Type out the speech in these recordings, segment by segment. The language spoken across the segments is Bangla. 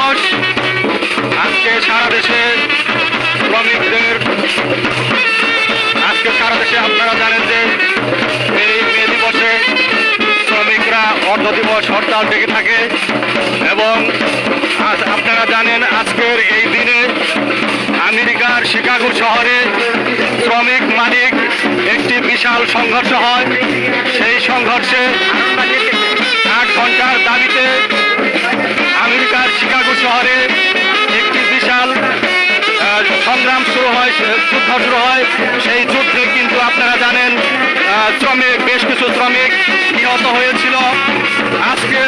দিবস আজকে সারা দেশে শ্রমিকদের আপনারা জানেন যে এই মে দিবসে শ্রমিকরা অর্ধ দিবস হরতাল ডেকে থাকে এবং আপনারা জানেন আজকের এই দিনে আমেরিকার শিকাগো শহরে শ্রমিক মালিক একটি বিশাল সংঘর্ষ হয়। সেই সংঘর্ষে 8 ঘন্টার দাবিতে আমেরিকার শিকাগো শহরে একটি বিশাল সংগ্রাম শুরু হয়, যুদ্ধ শুরু হয়। সেই যুদ্ধে কিন্তু আপনারা জানেন বেশ কিছু শ্রমিক নিহত হয়েছিল। আজকে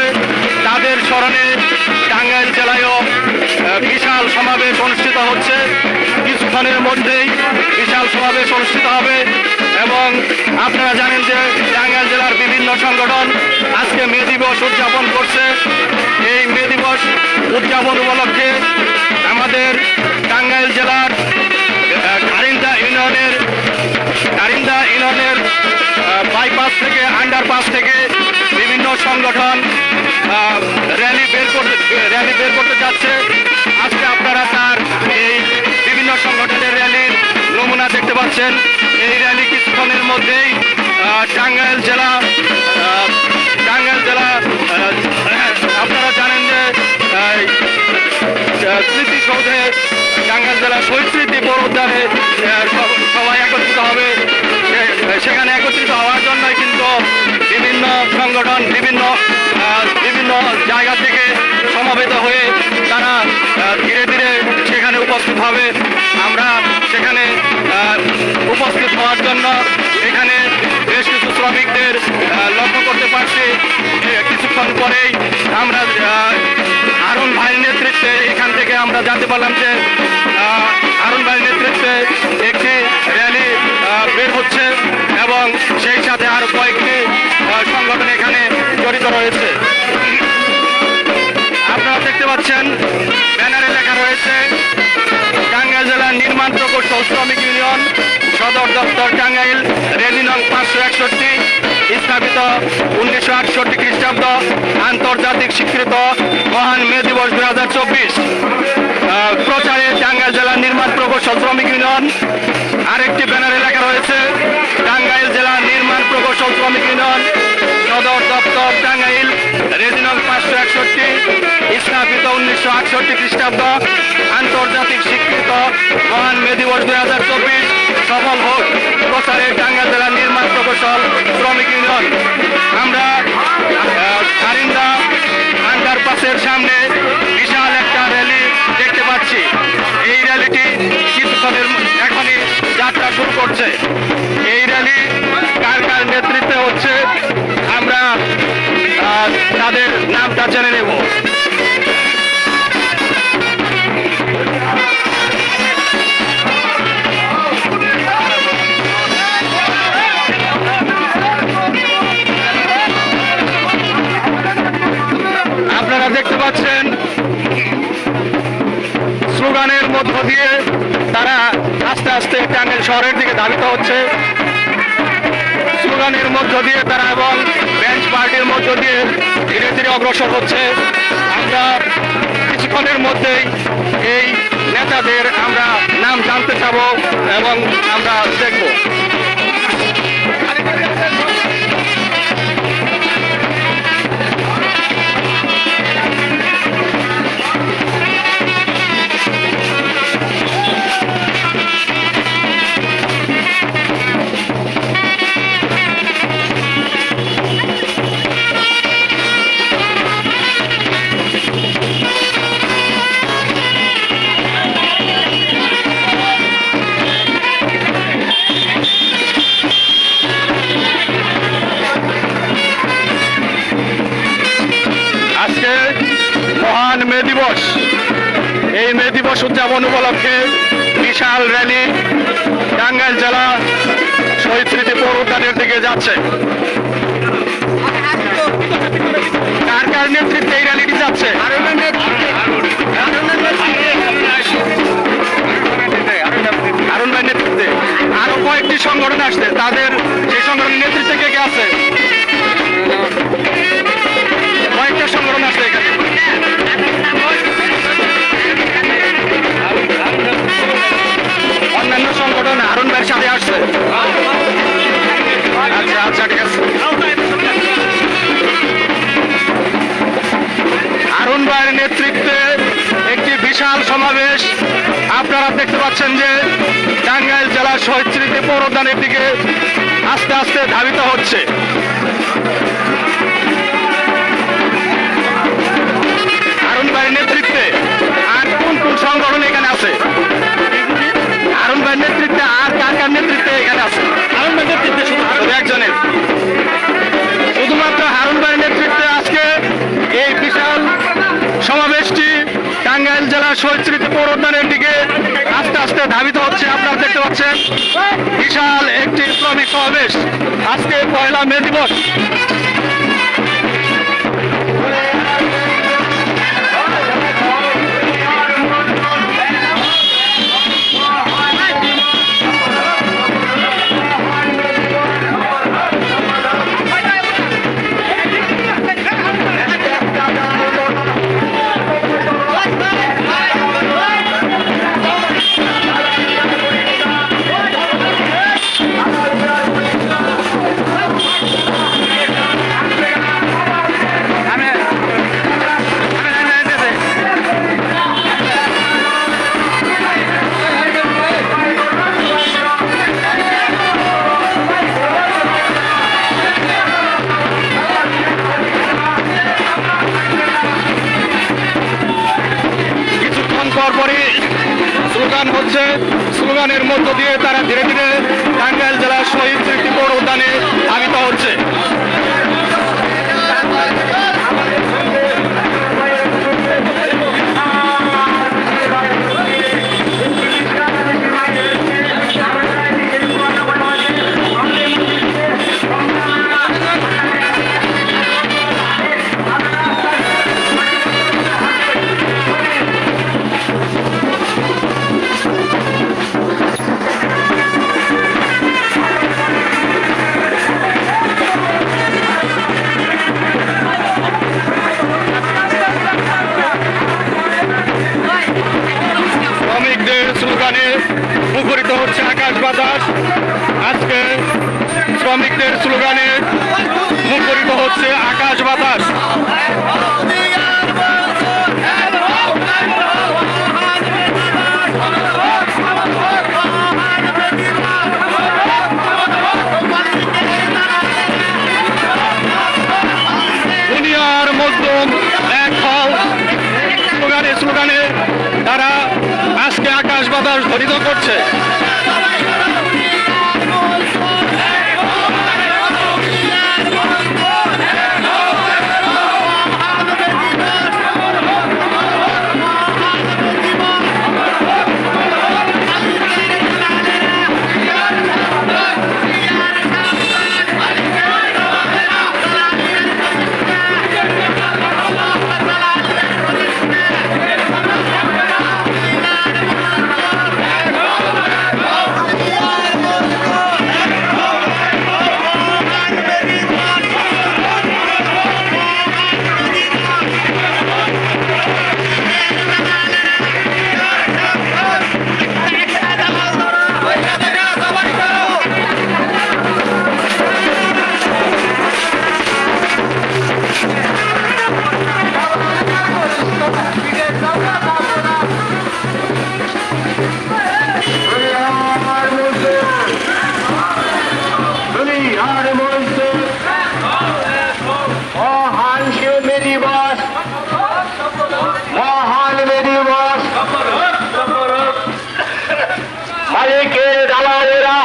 তাদের স্মরণে টাঙ্গাইল জেলায়ও বিশাল সমাবেশ অনুষ্ঠিত হচ্ছে। কিছুক্ষণের মধ্যেই বিশাল সমাবেশ অনুষ্ঠিত হবে এবং আপনারা জানেন যে টাঙ্গাইল জেলার বিভিন্ন সংগঠন আজকে মে দিবস উদযাপন করছে। এই মে দিবস উদযাপন উপলক্ষে আমাদের টাঙ্গাইল জেলার কারিন্দা ইউনিয়নের বাইপাস থেকে আন্ডারপাস থেকে বিভিন্ন সংগঠন র্যালি বের করতে যাচ্ছে। আজকে আপনারা তার এই বিভিন্ন সংগঠনের র্যালির নমুনা দেখতে পাচ্ছেন। এই র্যালি কিছুক্ষণের মধ্যেই টাঙ্গাইল জেলা আপনারা জানেন যে স্মৃতিসৌধে টাঙ্গাইল জেলা শহীদ স্মৃতি বড় উদ্যানে সবাই একত্রিত হবে। সেখানে একত্রিত হওয়ার জন্যই কিন্তু বিভিন্ন সংগঠন বিভিন্ন জায়গা থেকে সমবেত হয়ে তারা ধীরে ধীরে সেখানে উপস্থিত হবে। আমরা সেখানে উপস্থিত হওয়ার জন্য এখানে বেশ কিছু শ্রমিকদের লক্ষ্য করতে পারছি। কিছুক্ষণ পরেই আমরা হারুন ভাইয়ের নেতৃত্বে এখান থেকে আমরা জানতে পারলাম যে হারুন ভাইয়ের নেতৃত্বে একটি র্যালি বের হচ্ছে এবং সেই সাথে আরো কয়েকটি সংগঠন এখানে জড়িত রয়েছে। আপনারা দেখতে পাচ্ছেন ব্যানারে লেখা রয়েছে টাঙ্গাইল জেলার নির্মাণ প্রকৌশল শ্রমিক ইউনিয়ন সদর দপ্তর টাঙ্গাইল, রেলি নং 561, স্থাপিত 1968 খ্রিস্টাব্দ, আন্তর্জাতিক স্বীকৃত মহান মে দিবস 2024 প্রচারে টাঙ্গাইল জেলার নির্মাণ প্রকৌশল শ্রমিক ইউনিয়ন। আরেকটি ব্যানারে লেখা রয়েছে টাঙ্গাইল জেলার নির্মাণ প্রকৌশল শ্রমিক ইউনিয়ন সদর দপ্তর টাঙ্গাইল, রেলি নং 561, স্থাপিত 1968 খ্রিস্টাব্দ, আন্তর্জাতিক স্বীকৃত মহান মে দিবস 2024 সফল হোক প্রচারে টাঙ্গাইল জেলার নির্মাণ প্রকৌশল শ্রমিক ইউনিয়ন। আমরা কারিন্দা আন্ডারপাসের সামনে বিশাল একটা র্যালি দেখতে পাচ্ছি। এই র্যালিটি কিছুক্ষণের এখনই যাত্রা শুরু করছে। এই র্যালি কার কার নেতৃত্বে হচ্ছে আমরা তাদের নামটা জেনে নেব। আপনারা দেখতে পাচ্ছেন স্লোগানের মধ্য দিয়ে তারা আস্তে আস্তে টাঙ্গাইল শহরের দিকে ধাবিত হচ্ছে। স্লোগানের মধ্য দিয়ে তারা এবং বেঞ্চ পার্টির মধ্য দিয়ে ধীরে ধীরে অগ্রসর হচ্ছে। আমরা কিছুক্ষণের মধ্যেই এই নেতাদের আমরা নাম জানতে চাব এবং আমরা দেখব। মহান মে দিবস, এই মে দিবস উদযাপন উপলক্ষে বিশাল র্যালি টাঙ্গাইল জেলা শহীদ স্মৃতি পৌর উদ্যানের দিকে যাচ্ছে। কার কার নেতৃত্বে এই র্যালিটি যাচ্ছে? হারুন ভাইয়ের নেতৃত্বে আরো কয়েকটি সংগঠন আসছে। তাদের সেই সংগঠনের নেতৃত্বে কে কে আছে? কয়েকটা সংগঠন আসছে এখানে। ঠিক আছে। হারুন ভাইয়ের নেতৃত্বে একটি বিশাল সমাবেশ আপনারা দেখতে পাচ্ছেন যে টাঙ্গাইল জেলার শহীদ স্মৃতি পৌরোদ্যানের দিকে আস্তে আস্তে ধাবিত হচ্ছে। হারুন ভাইয়ের নেতৃত্বে আর কোন কোন সংগঠন এখানে আছে? হারুন ভাইয়ের নেতৃত্বে আর কার কার নেতৃত্বে এখানে আছে? হারুন ভাইয়ের নেতৃত্বে শুধু একজনের, শুধুমাত্র হারুন ভাইয়ের নেতৃত্বে আজকে এই বিশাল সমাবেশটি টাঙ্গাইল জেলার শহীদ স্মৃতি পৌরোদ্যানের দিকে আস্তে আস্তে ধাবিত হচ্ছে। আপনারা দেখতে পাচ্ছেন বিশাল একটি শ্রমিক সমাবেশ। আজকে 1 মে দিবস। পরপরই স্লোগান হচ্ছে, স্লোগানের মধ্য দিয়ে তারা ধীরে ধীরে টাঙ্গাইল জেলার শহীদ স্মৃতি পৌর উদ্যানে ধাবিত হচ্ছে। স্লোগানে মুখরিত হচ্ছে আকাশ বাতাস। আজকে শ্রমিকদের স্লোগানে মুখরিত হচ্ছে আকাশ বাতাস। দুনিয়ার মজলুম এক হও স্লোগানে স্লোগানে তারা আজকে আকাশ বাতাস ধ্বনিত করছে। মালিকের দালালেরা